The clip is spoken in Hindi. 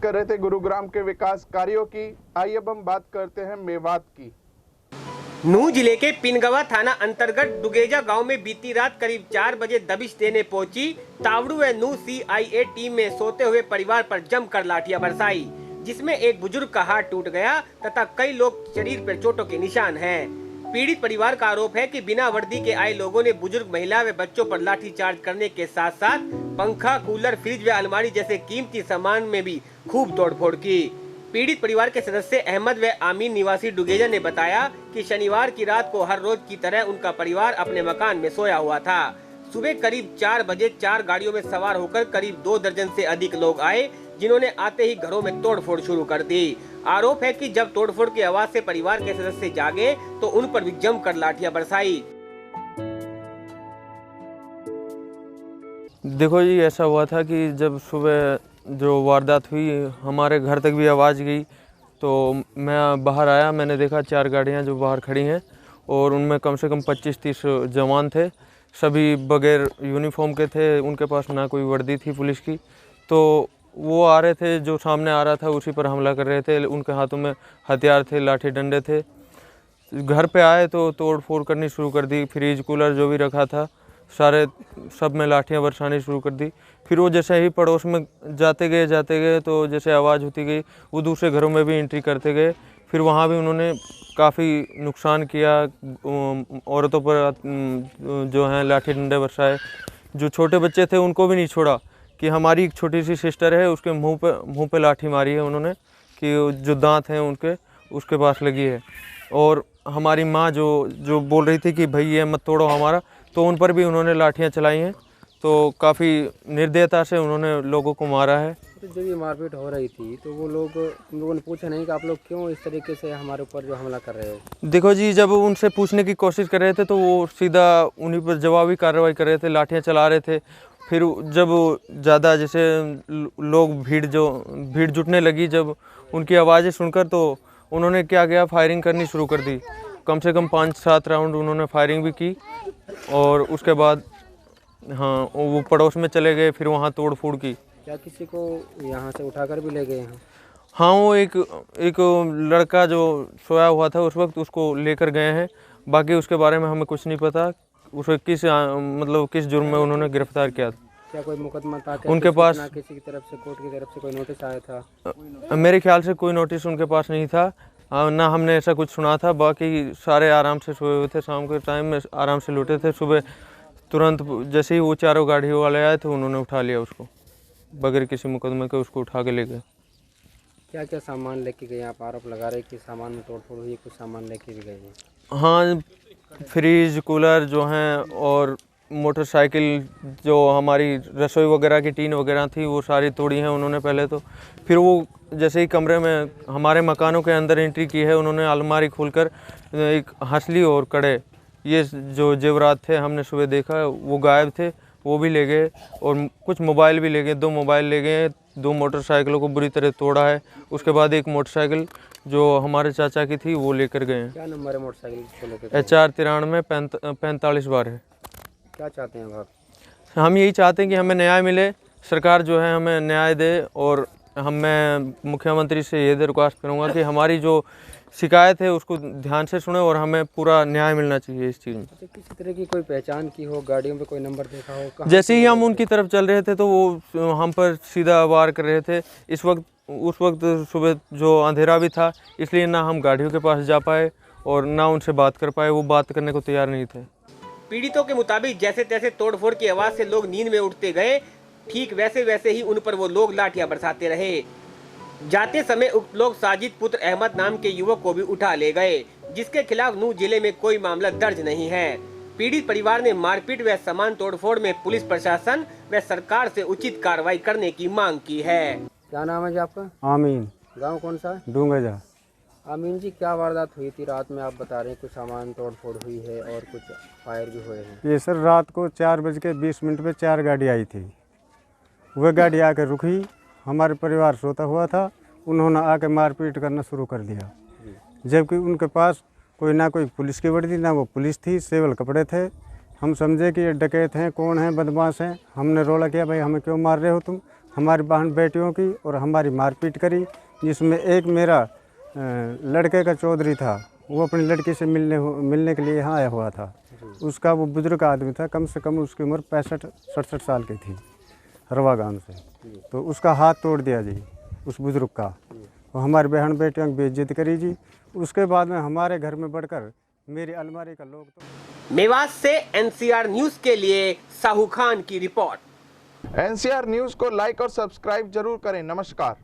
बात कर रहे थे गुरुग्राम के विकास कार्यों की। आइए अब हम बात करते हैं मेवात की। नूंह जिले के पिनगवा थाना अंतर्गत डुगेजा गांव में बीती रात करीब 4 बजे दबिश देने पहुंची तावड़ू व नूंह CIA टीम में सोते हुए परिवार पर जमकर लाठियां बरसाई, जिसमें एक बुजुर्ग का हाथ टूट गया तथा कई लोग शरीर पर चोटों के निशान हैं। पीड़ित परिवार का आरोप है कि बिना वर्दी के आए लोगों ने बुजुर्ग महिला व बच्चों पर लाठीचार्ज करने के साथ साथ पंखा, कूलर, फ्रिज व अलमारी जैसे कीमती सामान में भी खूब तोड़फोड़ की। पीड़ित परिवार के सदस्य अहमद व आमीन निवासी डुगेजा ने बताया कि शनिवार की रात को हर रोज की तरह उनका परिवार अपने मकान में सोया हुआ था। सुबह करीब 4 बजे 4 गाड़ियों में सवार होकर करीब 2 दर्जन से अधिक लोग आए, जिन्होंने आते ही घरों में तोड़फोड़ शुरू कर दी। आरोप है कि जब तोड़फोड़ की आवाज से परिवार के सदस्य जागे तो उन पर भी जमकर लाठियां बरसाई। देखो जी, ऐसा हुआ था कि जब सुबह जो वारदात हुई हमारे घर तक भी आवाज़ गई, तो मैं बाहर आया। मैंने देखा 4 गाड़ियां जो बाहर खड़ी हैं और उनमें कम से कम 25-30 जवान थे, सभी बगैर यूनिफॉर्म के थे। उनके पास ना कोई वर्दी थी पुलिस की। तो वो आ रहे थे, जो सामने आ रहा था उसी पर हमला कर रहे थे। उनके हाथों में हथियार थे, लाठी डंडे थे। घर पे आए तो तोड़ फोड़ करनी शुरू कर दी। फ्रिज, कूलर जो भी रखा था सब में लाठियां बरसानी शुरू कर दी। फिर वो जैसे ही पड़ोस में जाते गए तो जैसे आवाज़ होती गई वो दूसरे घरों में भी एंट्री करते गए। फिर वहाँ भी उन्होंने काफ़ी नुकसान किया। औरतों पर जो हैं लाठी डंडे बरसाए। जो छोटे बच्चे थे उनको भी नहीं छोड़ा कि हमारी एक छोटी सी सिस्टर है, उसके मुंह पे लाठी मारी है उन्होंने कि जो दांत हैं उनके उसके पास लगी है। और हमारी माँ जो बोल रही थी कि भाई ये मत तोड़ो हमारा, तो उन पर भी उन्होंने लाठियाँ चलाई हैं। तो काफ़ी निर्दयता से उन्होंने लोगों को मारा है। तो जब ये मारपीट हो रही थी तो वो लोग, उन लोगों ने पूछा नहीं कि आप लोग क्यों इस तरीके से हमारे ऊपर जो हमला कर रहे हो? देखो जी, जब उनसे पूछने की कोशिश कर रहे थे तो वो सीधा उन्हीं पर जवाबी कार्रवाई कर रहे थे, लाठियाँ चला रहे थे। फिर जब ज़्यादा जैसे लोग भीड़ जुटने लगी, जब उनकी आवाज़ें सुनकर, तो उन्होंने क्या किया, फायरिंग करनी शुरू कर दी। कम से कम 5-7 राउंड उन्होंने फायरिंग भी की। और उसके बाद हाँ, वो पड़ोस में चले गए, फिर वहाँ तोड़ फोड़ की। क्या किसी को यहाँ से उठाकर भी ले गए हैं? हाँ, वो एक लड़का जो सोया हुआ था उस वक्त, उसको लेकर गए हैं। बाकी उसके बारे में हमें कुछ नहीं पता, उसे किस जुर्म में उन्होंने गिरफ्तार किया था। क्या कोई मुकदमा था? उनके पास किसी की तरफ से, कोर्ट की तरफ से कोई नोटिस आया था? मेरे ख्याल से कोई नोटिस उनके पास नहीं था। ना हमने ऐसा कुछ सुना था। बाकी सारे आराम से सोए हुए थे, शाम के टाइम में आराम से लौटे थे। सुबह तुरंत जैसे ही वो 4 गाड़ियों वाले आए थे, उन्होंने उठा लिया उसको, बगैर किसी मुकदमे के उसको उठा के ले गए। क्या क्या सामान लेके गए? आप आरोप लगा रहे कि सामान में तोड़फोड़ हुई, कुछ सामान लेके भी गए हैं? हाँ, फ्रिज, कूलर जो हैं और मोटरसाइकिल, जो हमारी रसोई वगैरह की टीन वगैरह थी, वो सारी तोड़ी हैं उन्होंने पहले तो। फिर वो जैसे ही कमरे में, हमारे मकानों के अंदर एंट्री की है, उन्होंने अलमारी खोलकर एक हंसली और कड़े, ये जो जेवरात थे हमने सुबह देखा वो गायब थे, वो भी ले गए। और कुछ मोबाइल भी ले गए, 2 मोबाइल ले गए। 2 मोटरसाइकिलों को बुरी तरह तोड़ा है। उसके बाद एक मोटरसाइकिल जो हमारे चाचा की थी वो लेकर गए हैं। क्या नंबर है मोटरसाइकिल? HR 93 45 बार है। क्या चाहते हैं आप? हम यही चाहते हैं कि हमें न्याय मिले, सरकार जो है हमें न्याय दे। और मैं मुख्यमंत्री से ये दरख्वास्त करूँगा कि हमारी जो शिकायत है उसको ध्यान से सुने और हमें पूरा न्याय मिलना चाहिए इस चीज़ में। तो किसी तरह की कोई पहचान की हो, गाड़ियों पे कोई नंबर देखा हो? जैसे ही हम उनकी तरफ चल रहे थे तो वो हम पर सीधा वार कर रहे थे। उस वक्त सुबह जो अंधेरा भी था, इसलिए ना हम गाड़ियों के पास जा पाए और ना उनसे बात कर पाए। वो बात करने को तैयार नहीं थे। पीड़ितों के मुताबिक जैसे तैसे तोड़फोड़ की आवाज से लोग नींद में उठते गए, ठीक वैसे ही उन पर वो लोग लाठियां बरसाते रहे। जाते समय उक्त लोग साजिद पुत्र अहमद नाम के युवक को भी उठा ले गए, जिसके खिलाफ नूंह जिले में कोई मामला दर्ज नहीं है। पीड़ित परिवार ने मारपीट व सामान तोड़फोड़ में पुलिस प्रशासन व सरकार से उचित कार्रवाई करने की मांग की है। क्या नाम है जी आपका? आमीन। गांव कौन सा है? डूंगेजा। आमीन जी, क्या वारदात हुई थी रात में? आप बता रहे हैं कुछ सामान तोड़फोड़ हुई है और कुछ फायर भी हुए हैं। ये सर रात को 4:20 पे 4 गाड़ी आई थी। वह गाड़ी आकर रुकी, हमारे परिवार सोता हुआ था। उन्होंने आके मारपीट करना शुरू कर दिया, जबकि उनके पास ना कोई पुलिस की वर्दी, ना वो पुलिस थी, सिविल कपड़े थे। हम समझे कि ये डकैत हैं, कौन है, बदमाश हैं। हमने रोला किया, भाई हमें क्यों मार रहे हो तुम? हमारी बहन बेटियों की और हमारी मारपीट करी, जिसमें एक मेरा लड़के का चौधरी था, वो अपनी लड़की से मिलने के लिए यहाँ आया हुआ था। उसका वो बुजुर्ग आदमी था, कम से कम उसकी उम्र 65-67 साल की थी, हरवा गांव से। तो उसका हाथ तोड़ दिया जी उस बुजुर्ग का, और हमारी बहन बेटियों की बेइज्जती करी जी। उसके बाद में हमारे घर में बढ़कर मेरी अलमारी का लोग तो मेवात से एनसीआर न्यूज के लिए साहू खान की रिपोर्ट। एनसीआर न्यूज को लाइक और सब्सक्राइब जरूर करें। नमस्कार।